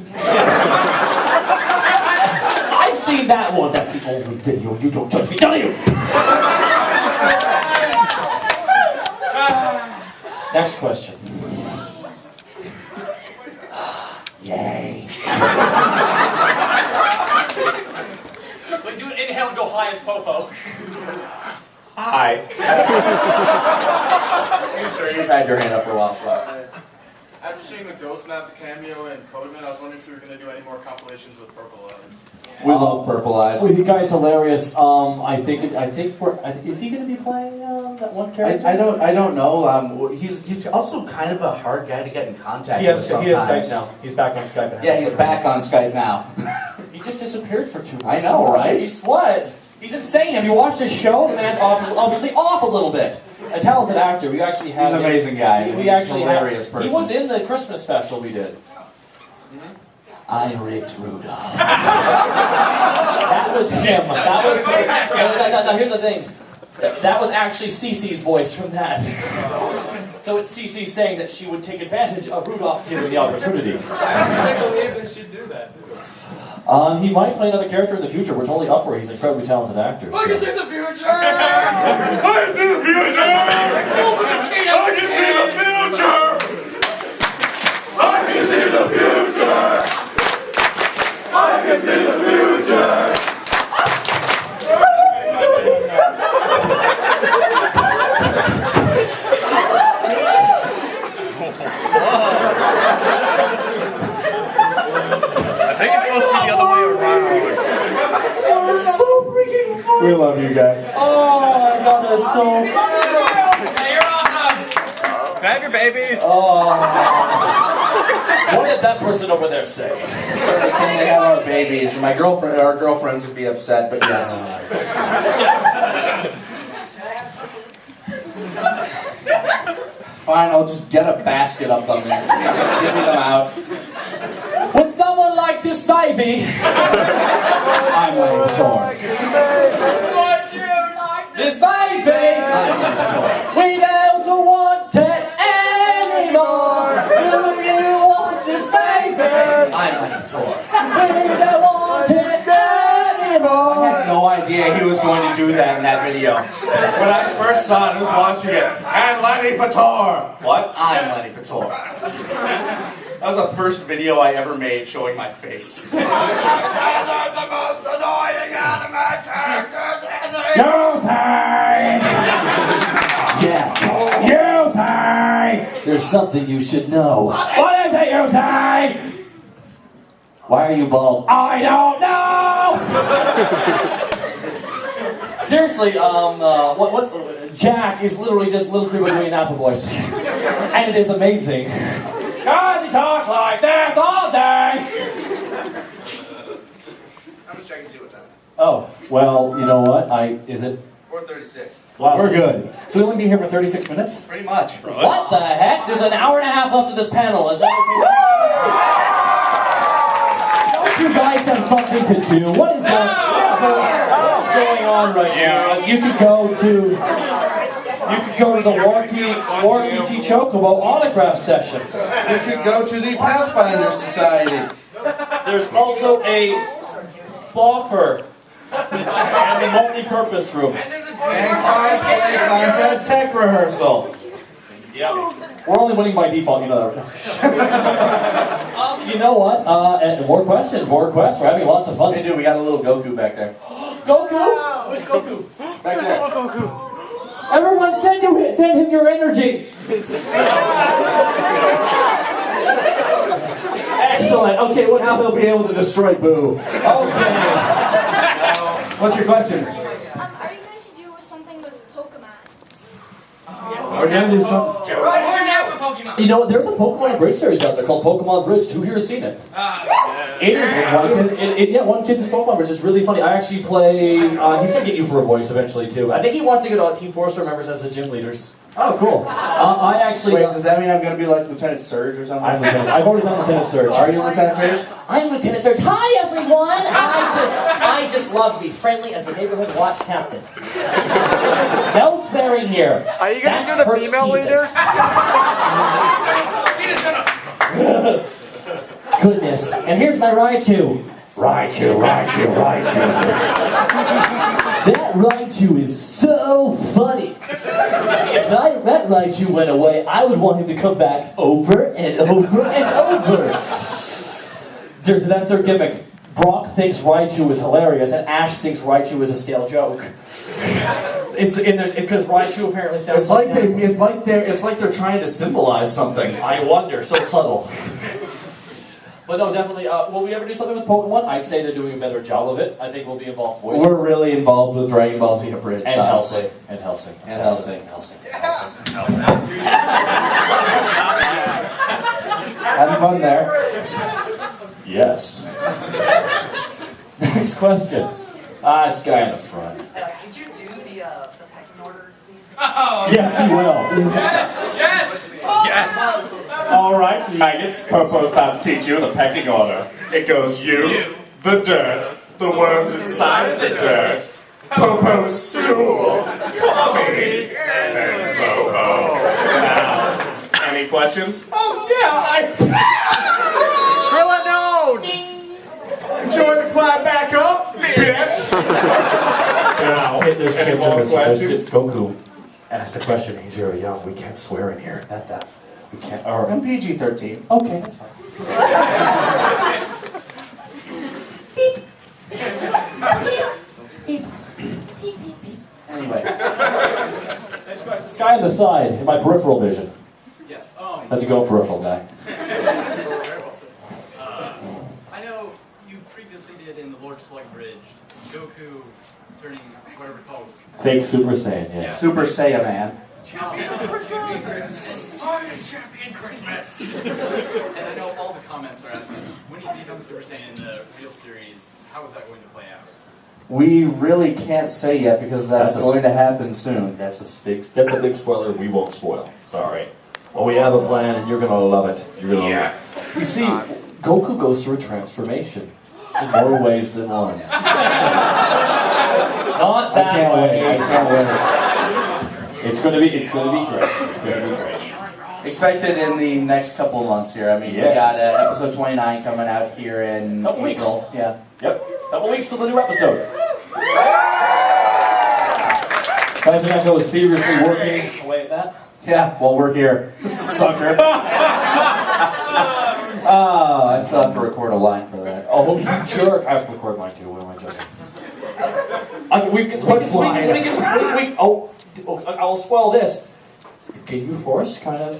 Speaker 4: I've seen that one. That's the only video. You don't judge me, none of you. Next question. Yay.
Speaker 14: Wait, do an inhale and go high as Popo.
Speaker 2: Hi. Sir, you've had your hand up for a while.
Speaker 8: After seeing the Ghost Snap cameo and Codeman, I was wondering if you were going to do any more compilations with Purple Eyes.
Speaker 2: We love Purple Eyes.
Speaker 4: Well, you guys hilarious. I think is he going to be playing that one character?
Speaker 2: I don't know. He's also kind of a hard guy to get in contact with sometimes.
Speaker 4: He has Skype now. He's back on Skype now.
Speaker 2: Yeah, he's back on Skype now.
Speaker 4: He just disappeared for 2 weeks.
Speaker 2: I know, right?
Speaker 4: He's what? He's insane. Have you watched his show? The man's obviously off a little bit. A talented actor. We actually have.
Speaker 2: He's an amazing guy.
Speaker 4: We actually
Speaker 2: hilarious person.
Speaker 4: He was in the Christmas special we did. I raped Rudolph. That was him. That was. No, here's the thing. That was actually Cece's voice from that. So it's Cece saying that she would take advantage of Rudolph given the opportunity.
Speaker 10: I believe they should do that.
Speaker 4: He might play another character in the future. We're totally up for it. He's an incredibly talented actor.
Speaker 14: I can see the future!
Speaker 8: I can see the future! I can see the future! I can see the future! I can see the future!
Speaker 2: We love you guys.
Speaker 4: Oh my God, that's so.
Speaker 14: Hey, you're awesome!
Speaker 10: Grab your babies!
Speaker 4: Oh. What did that person over there say?
Speaker 2: Can they have our babies? Our girlfriends would be upset, but yes. Fine, I'll just get a basket of them and divvy them out.
Speaker 1: With someone like this baby, I'm Lenny Pator. This baby, we don't want it anymore. Do you want this baby?
Speaker 2: I'm Lenny Pator.
Speaker 1: We don't want it anymore.
Speaker 2: I had no idea he was going to do that in that video. When I first saw it, I was watching it. And Lenny Pator! What? I'm Lenny Pator. That was the first video I ever made showing my face.
Speaker 8: The most annoying anime characters in the
Speaker 5: Yosei!
Speaker 1: Yeah.
Speaker 5: Yosei!
Speaker 1: There's something you should know.
Speaker 5: What is it, Yosei?
Speaker 1: Why are you bald?
Speaker 5: I don't know!
Speaker 1: Seriously, what? Jack is literally just Little Creeper doing an Apple voice, and it is amazing.
Speaker 5: Cause he talks like this all day!
Speaker 3: I'm just checking to see what time it
Speaker 1: Oh, well, you know what? Is it?
Speaker 3: is. 4:36.
Speaker 1: Wow.
Speaker 2: We're good.
Speaker 1: So we only be here for 36 minutes?
Speaker 2: Pretty much.
Speaker 1: What the heck? There's an hour and a half left of this panel. Is that okay? Don't you guys have something to do? What is going on right now? You could go to the Warky Chocobo autograph session.
Speaker 2: You could go to the Pathfinder Society.
Speaker 1: There's also a buffer and the multi-purpose room.
Speaker 2: And cosplay contest tech rehearsal.
Speaker 1: Yep. We're only winning by default, you know that. You know what? And more questions, more requests. We're having lots of fun.
Speaker 2: Hey dude, we got a little Goku back there.
Speaker 1: Goku? Where's Goku?
Speaker 2: Back there.
Speaker 1: Everyone send him your energy. Excellent. Okay, what
Speaker 2: Now they'll be able to destroy Boo.
Speaker 1: Okay.
Speaker 2: What's your question?
Speaker 7: Are you going to do something with Pokemon?
Speaker 2: We're gonna do something.
Speaker 1: You know what? There's a Pokemon Bridge series out there called Pokemon Bridge. Who here has seen it? It is. Yeah, one kid's Pokemon Bridge. It's really funny. I actually play. He's gonna get you for a voice eventually too. I think he wants to get all Team Forester members as the gym leaders.
Speaker 2: Oh, cool.
Speaker 1: I actually.
Speaker 2: Wait, does that mean I'm gonna be like Lieutenant Surge or something?
Speaker 1: I've already done Lieutenant Surge.
Speaker 2: Are you Lieutenant Surge?
Speaker 1: I'm Lieutenant Surge. Hi everyone. I just love to be friendly as a neighborhood watch captain. No swearing here.
Speaker 6: Are you going to do
Speaker 1: That
Speaker 6: the
Speaker 1: hurts
Speaker 6: female
Speaker 1: Jesus. Goodness. And here's my Raichu. Raichu. That Raichu is so funny. If that Raichu went away, I would want him to come back over and over and over. That's their gimmick. Brock thinks Raichu is hilarious, and Ash thinks Raichu is a stale joke. It's because Raichu apparently sounds.
Speaker 2: It's like they're trying to symbolize something.
Speaker 1: I wonder. So subtle. But no, definitely. Will we ever do something with Pokemon? I'd say they're doing a better job of it. I think we'll be involved.
Speaker 2: We're really involved with Dragon Ball Z Abridged.
Speaker 1: And Helsing. And Helsing.
Speaker 2: Having fun there.
Speaker 1: Yes. Next question. This guy in the front.
Speaker 12: Did you do the pecking order scene?
Speaker 13: Oh,
Speaker 1: Yes, he will.
Speaker 13: yes.
Speaker 5: All right, maggots. Popo's about to teach you the pecking order. It goes you, the dirt, the worms inside the dirt, Popo's stool, Coffee, and then Popo. Now, any questions? Oh yeah,
Speaker 6: Krilla, no!
Speaker 5: Join the climb back up, bitch! Now,
Speaker 1: There's
Speaker 5: any
Speaker 1: kids in
Speaker 5: more
Speaker 1: this.
Speaker 5: questions?
Speaker 1: Goku asked the question. He's very young. We can't swear in here. Not that. We can't. Or
Speaker 2: I'm PG-13.
Speaker 1: okay, that's fine.
Speaker 2: Anyway.
Speaker 1: Next question. This guy on the side in my peripheral vision.
Speaker 3: Yes.
Speaker 1: How's it going, peripheral guy?
Speaker 3: Very well, sir. I know you previously did in the Lord Slug Bridge, Goku turning whatever it calls.
Speaker 1: Fake Super Saiyan, yeah.
Speaker 2: Super Saiyan Man.
Speaker 3: Champion Christmas! And I know all the comments are asking, when he becomes Super Saiyan in the real series, how is that going to play out?
Speaker 2: We really can't say yet because that's going to happen soon.
Speaker 1: That's a big spoiler we won't spoil. Sorry.
Speaker 4: Well, we have a plan, and you're gonna love it. You're gonna love it. You see, Goku goes through a transformation in more ways than one. Not that way.
Speaker 2: I can't wait.
Speaker 4: It's gonna be great. It's gonna be great.
Speaker 2: Expect it in the next couple of months here. I mean,
Speaker 4: Yes.
Speaker 2: we got episode 29 coming out here in
Speaker 4: Couple weeks.
Speaker 2: April. Yeah.
Speaker 4: Yep. Couple weeks till the new episode. Guys, Echo is feverishly working away at that.
Speaker 2: Yeah, well, we're here.
Speaker 4: Sucker.
Speaker 2: Oh, I still have to record a line for that.
Speaker 4: Oh, you jerk. I have to record mine too. What am I judging? I'll spoil this. The Ginyu Force kind of,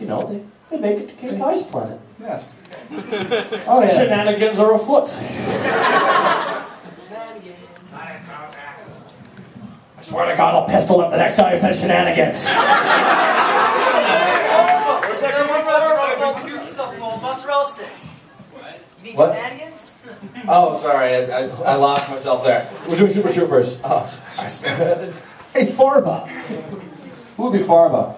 Speaker 4: they make it to King Kai's planet.
Speaker 2: Yeah. Oh, yeah.
Speaker 4: Shenanigans are afoot. I swear to God, I'll pistol up the next guy who says shenanigans.
Speaker 3: Mozzarella sticks. You mean
Speaker 2: What?
Speaker 3: shenanigans?
Speaker 2: Oh, sorry, I lost myself there.
Speaker 4: We're doing Super Troopers.
Speaker 2: Oh,
Speaker 4: Hey, Farba. Who would be Farba?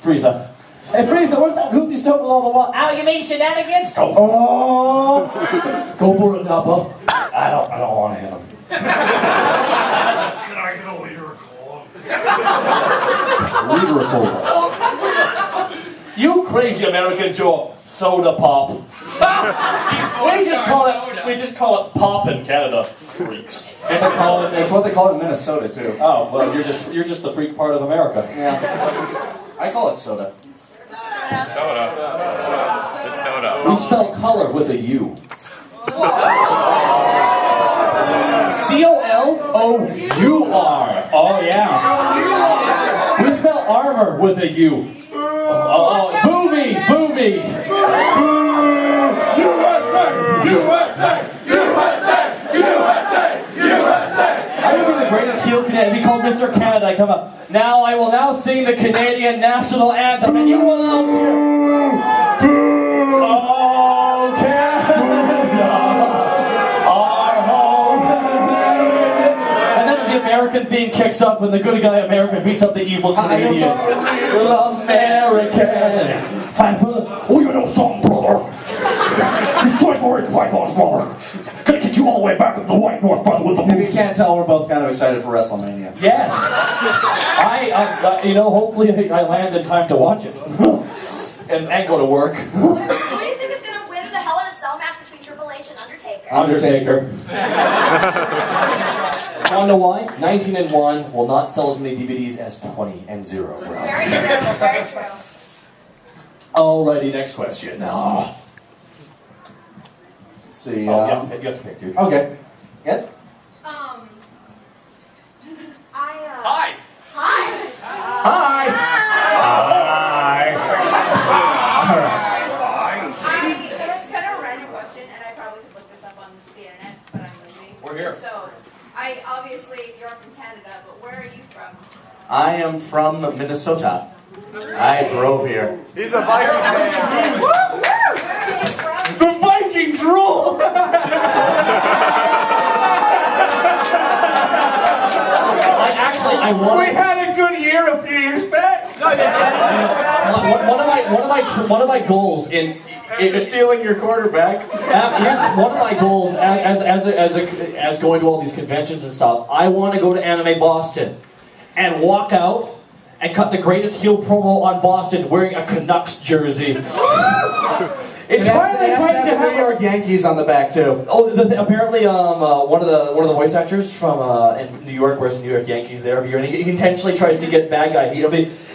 Speaker 4: Frieza. Hey, Frieza, what's that goofy stuff with all the wall? Oh, you mean shenanigans? Go for it. Go for it, Nappa. I don't want to hit him.
Speaker 8: Can I get a liter of cola?
Speaker 4: Leader of cola. You crazy Americans, you're soda pop. we just call it pop in Canada. Freaks.
Speaker 2: It's what they call it in Minnesota too.
Speaker 4: Oh well, you're just the freak part of America.
Speaker 2: Yeah. I call it soda.
Speaker 13: Soda. It's soda.
Speaker 4: We spell color with a U. C-O-L-O-U-R. Oh yeah. We spell armor with a U. Boomy! Boomy!
Speaker 8: USA! USA! USA! USA! USA!
Speaker 4: I would be the greatest heel Canadian. It'd be called Mr. Canada. I come up. Now I will now sing the Canadian national anthem, and you will now cheer. Oh, Canada, our home. And then the American theme kicks up, and the good guy American beats up the evil Canadian. American. Oh, you know something, brother. He's 24 inch pythons, brother. Gonna get you all the way back up the white north, brother, with the
Speaker 2: If you
Speaker 4: moves.
Speaker 2: can't tell, we're both kind of excited for WrestleMania.
Speaker 4: Yes. Hopefully I land in time to watch it. and go to work.
Speaker 9: Who do you think is going to win the Hell in a Cell match between Triple H and Undertaker?
Speaker 4: Undertaker. Wanna know why? 19-1 will not sell as many DVDs as 20-0.
Speaker 9: Very true, very true.
Speaker 4: Alrighty, next question. Oh.
Speaker 2: Let's see.
Speaker 4: You have to pick, dude.
Speaker 2: Okay. Yes?
Speaker 13: Hi.
Speaker 9: Hi.
Speaker 2: Hi.
Speaker 12: This is kind of a random question, and I probably could look this up on the internet, but I'm moving.
Speaker 4: We're here.
Speaker 12: So, obviously you're from Canada, but where are you from?
Speaker 2: I am from Minnesota. I drove here.
Speaker 10: He's a Viking fan.
Speaker 2: The Vikings rule! We had a good year a few years back.
Speaker 4: One of my goals in
Speaker 2: You're stealing your quarterback.
Speaker 4: Here's one of my goals as going to all these conventions and stuff. I want to go to Anime Boston and walk out and cut the greatest heel promo on Boston wearing a Canucks jersey. It's finally great to have
Speaker 2: New York Yankees on the back too.
Speaker 4: Oh, apparently, one of the voice actors from in New York wears the New York Yankees there every year, and he intentionally tries to get bad guy heat.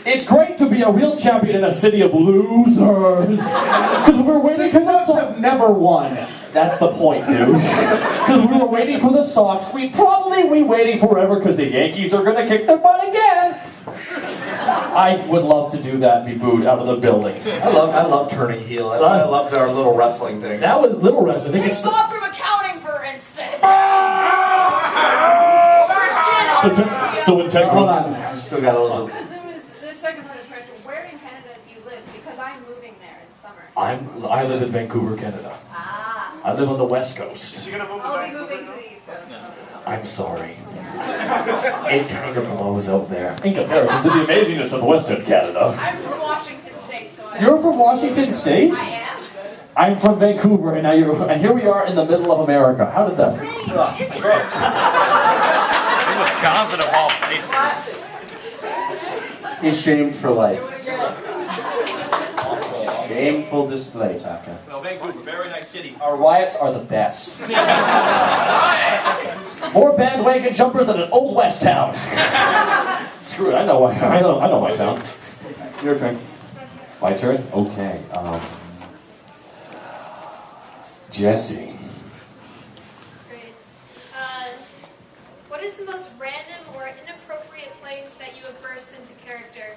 Speaker 4: It's great to be a real champion in a city of losers, because we're waiting for the Sox.
Speaker 2: Have never won.
Speaker 4: That's the point, dude. Because we were waiting for the Sox. We'd probably be waiting forever because the Yankees are going to kick their butt again. I would love to do that and be booed out of the building.
Speaker 2: I love turning heel. That's why I loved our little wrestling thing.
Speaker 4: That was little wrestling. I think it's
Speaker 9: Bob from accounting, for instance.
Speaker 4: so integral.
Speaker 2: Hold on, I still got a little.
Speaker 12: Because there was the second part of the question, where in Canada do you live? Because I'm moving there in the summer.
Speaker 4: I live in Vancouver, Canada. I live on the West Coast.
Speaker 12: I'll be moving to the East Coast.
Speaker 4: I'm sorry. It kind of blows out there. In comparison to the amazingness of Western Canada.
Speaker 12: I'm from Washington State, so I
Speaker 4: You're from Washington State?
Speaker 9: I am.
Speaker 4: I'm from Vancouver, and and here we are in the middle of America. How did that?
Speaker 13: Wisconsin of all places.
Speaker 2: He's shamed for life. Shameful display, Taka.
Speaker 14: Well, Vancouver, very nice city.
Speaker 4: Our riots are the best. More bandwagon jumpers than an old West town. Screw it, I know my town. Your turn. My turn? Okay. Jesse.
Speaker 15: Great. What is the most random or inappropriate place that you have burst into character?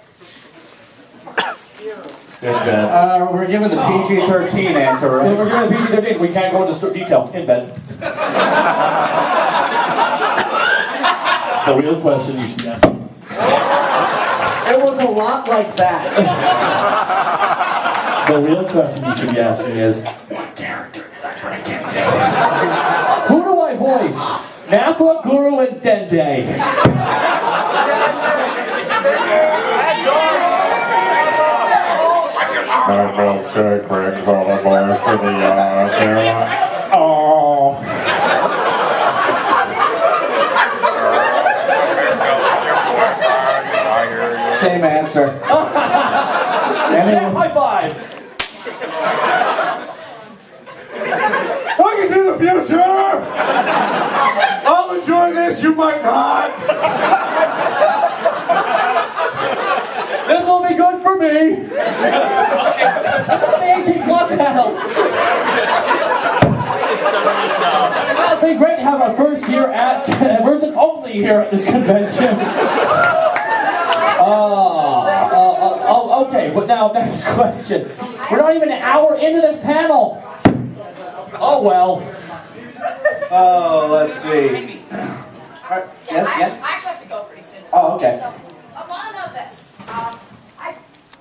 Speaker 5: We're giving the PG-13 answer, right?
Speaker 4: We're giving the PG-13. We can't go into detail. In bed. The real question you should be asking.
Speaker 2: It was a lot like that.
Speaker 4: The real question you should be asking is, what character did I break into? Who do I voice? Nappa, Guru, and Dende.
Speaker 8: My milkshake brings all the boys to the yard.
Speaker 4: Oh.
Speaker 5: Same answer.
Speaker 4: Yeah, high five.
Speaker 8: I can see the future! I'll enjoy this, you might not!
Speaker 4: This will be good for me. This is the 18 plus panel. It'll be great to have our first and only year at this convention. Okay, but now next question. We're not even an hour into this panel. Oh well.
Speaker 2: Oh, let's see. Right. Yes,
Speaker 9: I
Speaker 2: yes.
Speaker 9: actually have to go pretty soon.
Speaker 2: Oh, okay.
Speaker 9: So, I want to know this. I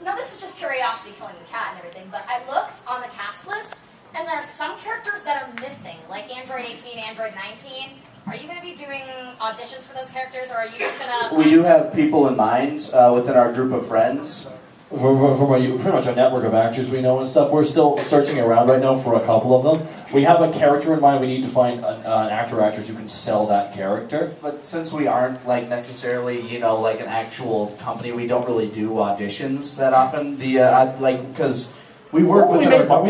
Speaker 9: know this is just curiosity killing the cat and everything, but I looked on the cast list, and there are some characters that are missing, like Android 18, Android 19. Are you going to be doing auditions for those characters, or are you just going to...
Speaker 2: We do have people in mind within our group of friends.
Speaker 4: From pretty much a network of actors we know and stuff. We're still searching around right now for a couple of them. We have a character in mind. We need to find an actor or actress who can sell that character.
Speaker 2: But since we aren't like necessarily, like an actual company, we don't really do auditions that often. Because we work with
Speaker 4: we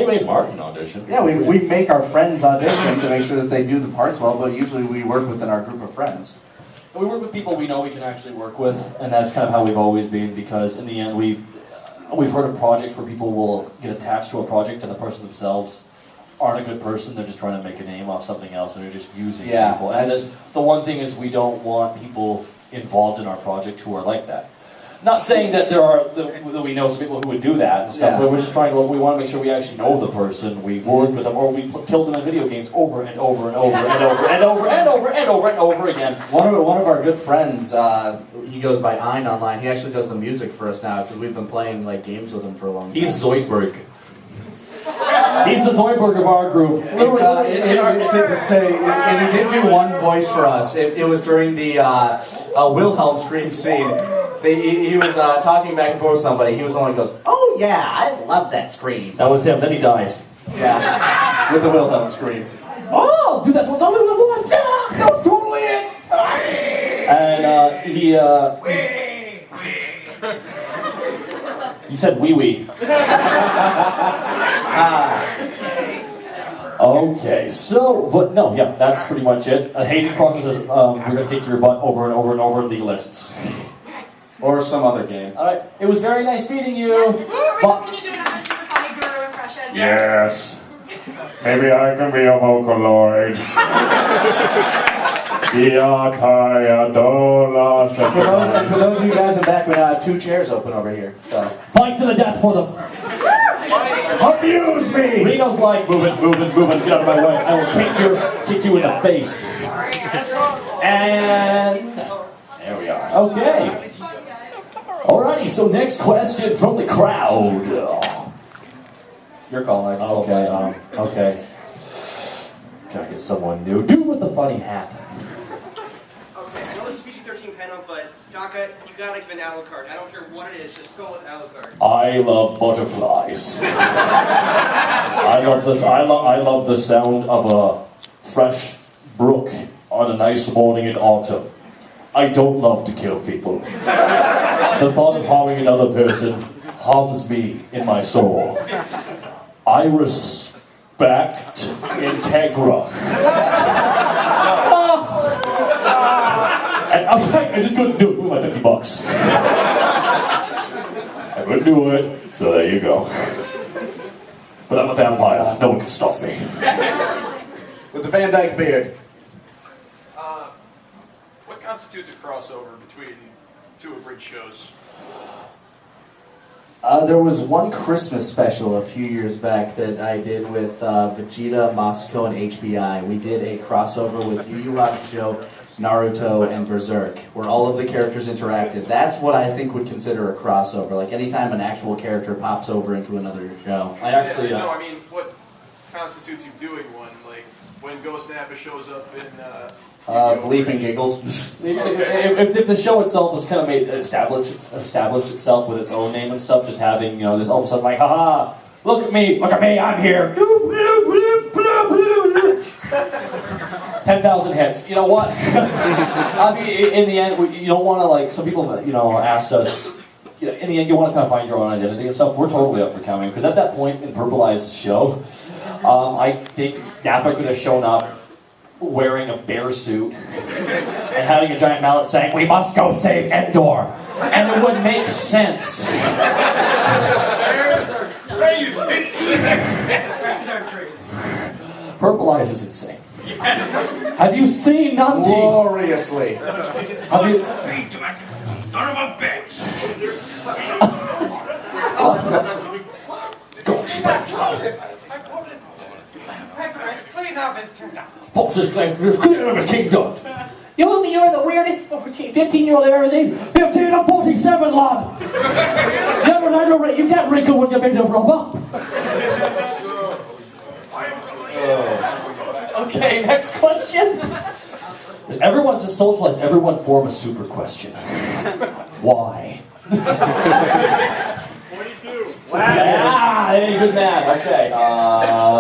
Speaker 4: made Martin audition.
Speaker 2: Yeah, we make our friends audition to make sure that they do the parts well. But usually we work within our group of friends.
Speaker 4: We work with people we know we can actually work with, and that's kind of how we've always been. Because in the end, We've heard of projects where people will get attached to a project and the person themselves aren't a good person. They're just trying to make a name off something else, and they're just using people. And the one thing is, we don't want people involved in our project who are like that. Not saying that that we know some people who would do that and stuff, but we're just trying to. We want to make sure we actually know the person. We worked with them, or we killed them in video games over and over and over and over and over and over and over and over again.
Speaker 2: One of our good friends, he goes by Ein online. He actually does the music for us now because we've been playing like games with him for a long time.
Speaker 4: He's Zoidberg. He's the Zoidberg of our group.
Speaker 2: And he did do one voice for us. It was during the Wilhelm scream scene. He was talking back and forth with somebody. He was the one who goes, "Oh yeah, I love that scream."
Speaker 4: That was him. Then he dies.
Speaker 2: Yeah, with the Wilhelm scream.
Speaker 4: Oh, dude, that's what I'm talking about. Yeah, that was totally it. And you said wee wee. Okay, so, but no, yeah, that's pretty much it. A hazing process is we're going to kick your butt over and over and over in League of Legends.
Speaker 2: Or some other game.
Speaker 4: Alright, it was very nice meeting you.
Speaker 9: Can you do another super funny guru impression?
Speaker 8: Yes. Maybe I can be a Vocaloid.
Speaker 2: For those of you guys in back, we now have 2 chairs open over here. So
Speaker 4: fight to the death for them.
Speaker 8: Abuse me!
Speaker 4: Reno's like, move it, get out of my way. I will kick you in the face. And there we are. Okay. Alrighty, so next question from the crowd.
Speaker 2: Your call, Mike.
Speaker 4: Okay, okay. Gotta get someone new. Dude with the funny hat.
Speaker 11: Okay, I know this is PG-13,
Speaker 14: 13 panel, but Daka, you gotta give an Alucard. I don't care what it is, just go with Alucard.
Speaker 4: I love butterflies. I love this. I love the sound of a fresh brook on a nice morning in autumn. I don't love to kill people. The thought of harming another person harms me in my soul. I respect Integra. And I just couldn't do it with my $50. I couldn't do it, so there you go. But I'm a vampire. No one can stop me.
Speaker 2: With the Van Dyke beard.
Speaker 16: What constitutes a crossover between two abridged shows?
Speaker 2: There was one Christmas special a few years back that I did with Vegeta, Masako, and HBI. We did a crossover with Yu Yu Hakusho, Naruto, and Berserk, where all of the characters interacted. That's what I think would consider a crossover. Like anytime an actual character pops over into another show.
Speaker 16: I actually no, I mean, what constitutes you doing one? Like when Ghost Nappa shows up in
Speaker 2: Bleeping Giggles.
Speaker 4: If the show itself was kind of made established itself with its own name and stuff, just having, you know, there's all of a sudden like, haha, look at me, I'm here. 10,000 hits. You know what? I mean, in the end, you don't want to, like, some people, you know, asked us, you know, in the end, you want to kind of find your own identity and stuff. We're totally up for coming, because at that point in Purple Eye's show, I think Nappa could have shown up wearing a bear suit and having a giant mallet saying, "We must go save Endor," and it would make sense. Purple Eyes is insane. Have you seen Nandi?
Speaker 2: Gloriously.
Speaker 4: Have you?
Speaker 8: Son of a bitch!
Speaker 6: Clean up his turned out.
Speaker 4: You're the weirdest 15-year-old I've ever seen. 15 or 47, lad. You get wrinkled when you're made of rubber. Okay, next question. Everyone just socialize. Everyone form a super question. Why?
Speaker 8: 22.
Speaker 4: Yeah, hey, good man. Okay,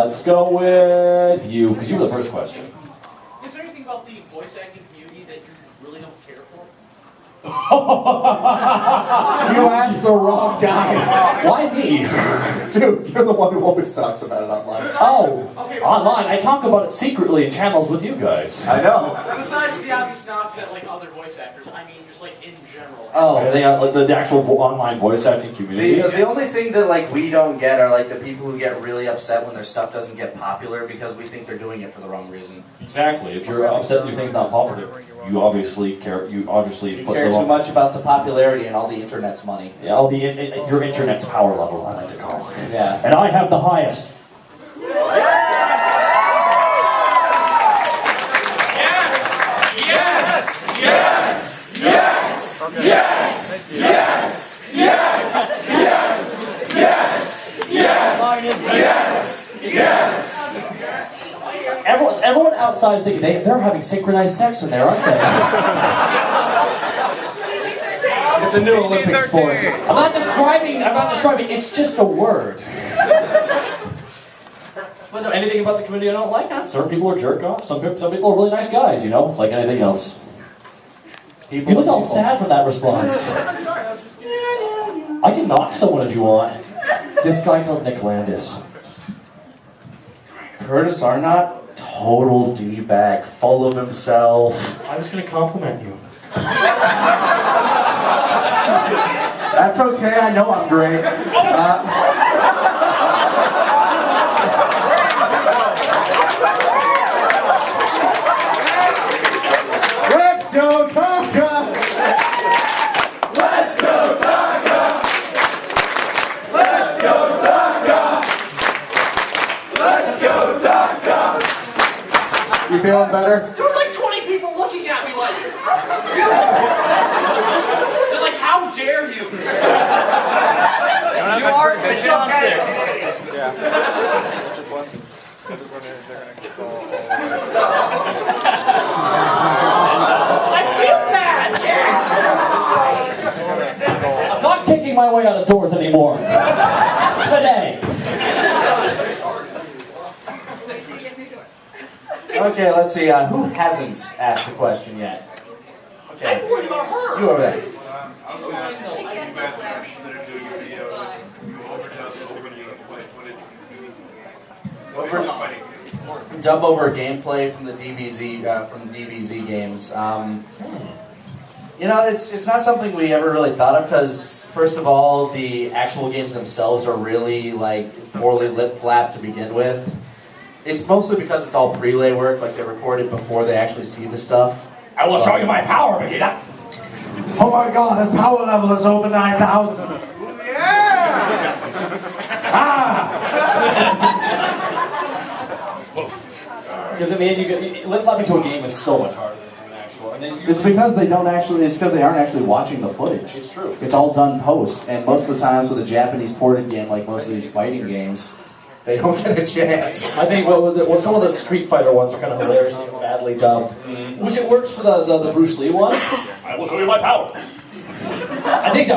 Speaker 4: let's go with you, because you were the first question.
Speaker 14: Is there anything about the voice acting community that you really don't care for?
Speaker 2: You asked the wrong guy.
Speaker 4: Why me?
Speaker 2: Dude, you're the one who always talks about it online.
Speaker 4: Oh, online. I talk about it secretly in channels with you guys.
Speaker 2: I know.
Speaker 14: Besides the obvious knocks at like other voice actors, I mean just like in general.
Speaker 2: Oh,
Speaker 4: they got like the actual online voice acting community.
Speaker 2: The only thing that like we don't get are like the people who get really upset when their stuff doesn't get popular because we think they're doing it for the wrong reason.
Speaker 4: Exactly. If you're upset you think it's not popular, you obviously care. You obviously
Speaker 2: care too much about the popularity and all the internet's money.
Speaker 4: Yeah, all the your internet's power level, I like to call it.
Speaker 2: Yeah.
Speaker 4: And I have the highest. Everyone outside thinking they're having synchronized sex in there, aren't they?
Speaker 2: It's a new Olympic sport.
Speaker 4: I'm not describing, it's just a word. But no, anything about the community I don't like? Certain people are jerk offs, some people are really nice guys, you know? It's like anything else. You look all sad from that response.
Speaker 14: I'm sorry, I was just kidding.
Speaker 4: I can knock someone if you want. This guy called Nick Landis.
Speaker 2: Curtis Arnott?
Speaker 4: Total D-bag, full of himself. I was going to compliment you.
Speaker 2: That's okay, I know I'm great. Let's go, Tonka! Let's go, Tonka! Let's go, Tonka! Let's go, Tonka! You feeling better?
Speaker 14: There was like 20 people looking at me like, they're like, how dare you?
Speaker 6: You are Wisconsin.
Speaker 14: I feel bad.
Speaker 1: way out of doors anymore. Today.
Speaker 2: Okay, let's see. Who hasn't asked a question yet? Okay.
Speaker 6: I'm worried about her.
Speaker 2: You over there.
Speaker 16: I was going to ask you guys that are doing a video,
Speaker 2: Dub over gameplay from the DBZ games. You know, it's not something we ever really thought of because, first of all, the actual games themselves are really like poorly lit flap to begin with. It's mostly because it's all prelay work, like they record it before they actually see the stuff.
Speaker 5: I will show you my power, Vegeta. Oh my god, his power level is over 9,000.
Speaker 1: Because I mean, lit flapping to a game is so much harder than an actual. And then
Speaker 2: It's because they don't actually. It's because they aren't actually watching the footage.
Speaker 1: It's true.
Speaker 2: It's all done post, and most of the times with a Japanese ported game, like most of these fighting games, they don't get a chance.
Speaker 1: I think some of the Street Fighter ones are kind of hilariously badly dubbed. Which it works for the Bruce Lee one.
Speaker 5: I will show you my power.
Speaker 1: I think that